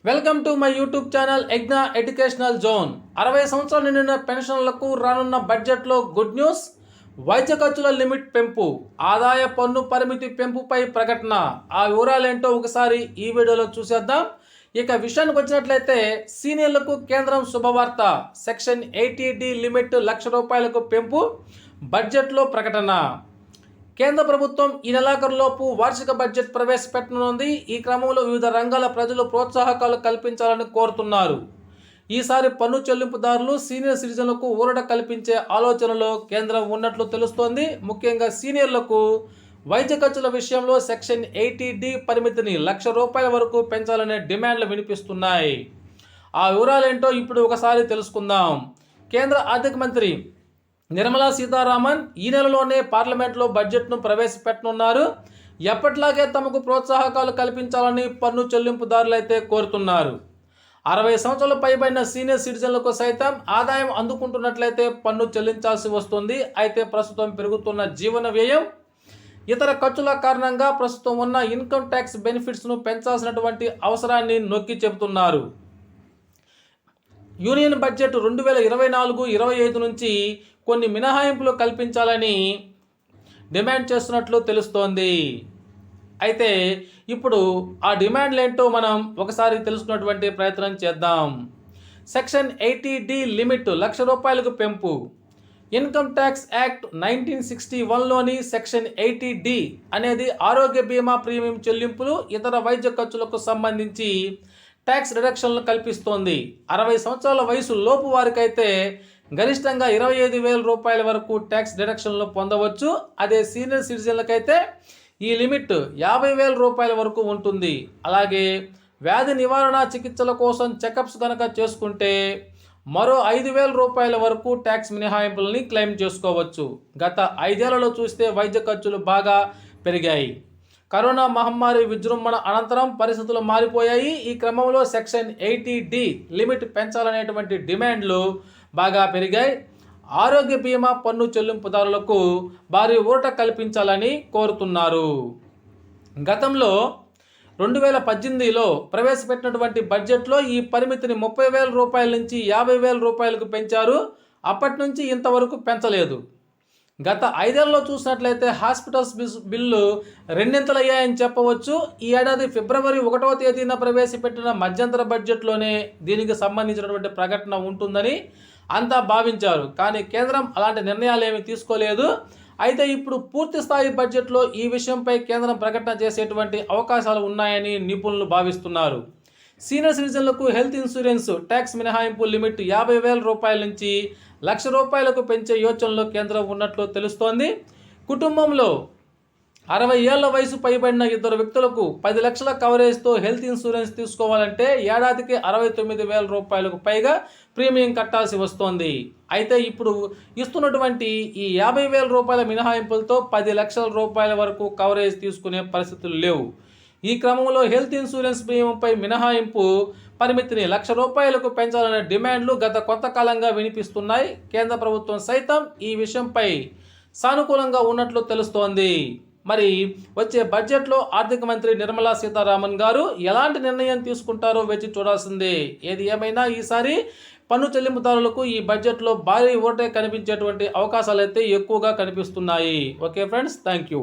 Welcome to my YouTube channel Egna educational zone. 60 సంవత్సరాలు నిండిన పెన్షన్లకు రానున్న బడ్జెట్లో గుడ్ న్యూస్. వైద్య ఖర్చుల లిమిట్ పెంపు, ఆదాయ పన్ను పరిమితి పెంపుపై ప్రకటన. ఆ వివరాలేంటో ఒకసారి ఈ వీడియోలో చూసేద్దాం. ఇక విషయానికి వచ్చినట్లయితే సీనియర్లకు కేంద్రం శుభవార్త. సెక్షన్ 80D లిమిట్ ₹1,00,000 పెంపు బడ్జెట్లో ప్రకటన. కేంద్ర ప్రభుత్వం ఈ నెలాఖరులోపు వార్షిక బడ్జెట్ ప్రవేశపెట్టనుంది. ఈ క్రమంలో వివిధ రంగాల ప్రజలు ప్రోత్సాహకాలు కల్పించాలని కోరుతున్నారు. ఈసారి పన్ను చెల్లింపుదారులు, సీనియర్ సిటిజన్లకు ఊరట కల్పించే ఆలోచనలో కేంద్రం ఉన్నట్లు తెలుస్తోంది. ముఖ్యంగా సీనియర్లకు వైద్య ఖర్చుల విషయంలో సెక్షన్ 80D పరిమితిని ₹1,00,000 వరకు పెంచాలనే డిమాండ్లు వినిపిస్తున్నాయి. ఆ వివరాలేంటో ఇప్పుడు ఒకసారి తెలుసుకుందాం. కేంద్ర ఆర్థిక మంత్రి నిర్మలా సీతారామన్ ఈ నెలలోనే పార్లమెంట్లో బడ్జెట్ను ప్రవేశపెట్టనున్నారు. ఎప్పట్లాగే తమకు ప్రోత్సాహకాలు కల్పించాలని పన్ను చెల్లింపుదారులైతే కోరుతున్నారు. 60 సంవత్సరాలు పైబడిన సీనియర్ సిటిజన్లకు సైతం ఆదాయం అందుకుంటున్నట్లయితే పన్ను చెల్లించాల్సి వస్తుంది. అయితే ప్రస్తుతం పెరుగుతున్న జీవన వ్యయం, ఇతర ఖర్చుల కారణంగా ప్రస్తుతం ఉన్న ఇన్కమ్ ట్యాక్స్ బెనిఫిట్స్ను పెంచాల్సినటువంటి అవసరాన్ని నొక్కి చెబుతున్నారు. యూనియన్ బడ్జెట్ 2024-25 నుంచి కొన్ని మినహాయింపులు కల్పించాలని డిమాండ్ చేస్తున్నట్లు తెలుస్తోంది. అయితే ఇప్పుడు ఆ డిమాండ్లు ఏంటో మనం ఒకసారి తెలుసుకున్నటువంటి ప్రయత్నం చేద్దాం. సెక్షన్ 80D లిమిట్ ₹1,00,000 పెంపు. ఇన్కమ్ ట్యాక్స్ యాక్ట్ 1961లోని సెక్షన్ 80D అనేది ఆరోగ్య బీమా ప్రీమియం చెల్లింపులు, ఇతర వైద్య ఖర్చులకు సంబంధించి ట్యాక్స్ రిడక్షన్లు కల్పిస్తోంది. 60 సంవత్సరాల వయసు లోపు వారికైతే గరిష్టంగా ₹25,000 వరకు ట్యాక్స్ డిడక్షన్లు పొందవచ్చు. అదే సీనియర్ సిటిజన్లకైతే ఈ లిమిట్ ₹50,000 వరకు ఉంటుంది. అలాగే వ్యాధి నివారణ చికిత్సల కోసం చెకప్స్ కనుక చేసుకుంటే మరో ₹5,000 వరకు ట్యాక్స్ మినహాయింపులని క్లెయిమ్ చేసుకోవచ్చు. గత 5 ఏళ్లలో చూస్తే వైద్య ఖర్చులు బాగా పెరిగాయి. కరోనా మహమ్మారి విజృంభణ అనంతరం పరిస్థితులు మారిపోయాయి. ఈ క్రమంలో సెక్షన్ 80D లిమిట్ పెంచాలనేటువంటి డిమాండ్లు బాగా పెరిగాయి. ఆరోగ్య బీమా పన్ను చెల్లింపుదారులకు భారీ ఊరట కల్పించాలని కోరుతున్నారు. గతంలో 2018లో ప్రవేశపెట్టినటువంటి బడ్జెట్లో ఈ పరిమితిని ₹30,000 నుంచి ₹50,000 పెంచారు. అప్పటి నుంచి ఇంతవరకు పెంచలేదు. గత 5 ఏళ్లలో చూసినట్లయితే హాస్పిటల్స్ బిల్లు రెండింతలయ్యాయని చెప్పవచ్చు. ఈ ఏడాది ఫిబ్రవరి 1వ తేదీన ప్రవేశపెట్టిన మధ్యంతర బడ్జెట్లోనే దీనికి సంబంధించినటువంటి ప్రకటన ఉంటుందని అంతా భావించారు. కానీ కేంద్రం అలాంటి నిర్ణయాలు ఏమీ తీసుకోలేదు. అయితే ఇప్పుడు పూర్తి స్థాయి బడ్జెట్లో ఈ విషయంపై కేంద్రం ప్రకటన చేసేటువంటి అవకాశాలు ఉన్నాయని నిపుణులు భావిస్తున్నారు. సీనియర్ సిటిజన్లకు హెల్త్ ఇన్సూరెన్స్ ట్యాక్స్ మినహాయింపు లిమిట్ ₹50,000 నుంచి ₹1,00,000 పెంచే యోచనలో కేంద్రం ఉన్నట్లు తెలుస్తోంది. కుటుంబంలో 60 ఏళ్ల వయసు పైబడిన ఇద్దరు వ్యక్తులకు 10 లక్షల కవరేజ్తో హెల్త్ ఇన్సూరెన్స్ తీసుకోవాలంటే ఏడాదికి ₹69,000 పైగా ప్రీమియం కట్టాల్సి వస్తోంది. అయితే ఇప్పుడు ఇస్తున్నటువంటి ఈ ₹50,000 మినహాయింపులతో ₹10 లక్షల వరకు కవరేజ్ తీసుకునే పరిస్థితులు లేవు. ఈ క్రమంలో హెల్త్ ఇన్సూరెన్స్ ప్రీమియంపై మినహాయింపు పరిమితిని ₹1,00,000 పెంచాలనే డిమాండ్లు గత కొంతకాలంగా వినిపిస్తున్నాయి. కేంద్ర ప్రభుత్వం సైతం ఈ విషయంపై సానుకూలంగా ఉన్నట్లు తెలుస్తోంది. మరి వచ్చే బడ్జెట్లో ఆర్థిక మంత్రి నిర్మలా సీతారామన్ గారు ఎలాంటి నిర్ణయం తీసుకుంటారో వేచి చూడాల్సిందే. ఏది ఏమైనా ఈసారి పన్ను చెల్లింపుదారులకు ఈ బడ్జెట్లో భారీ ఊరటే కనిపించేటువంటి అవకాశాలు అయితే ఎక్కువగా కనిపిస్తున్నాయి. Okay friends, thank you.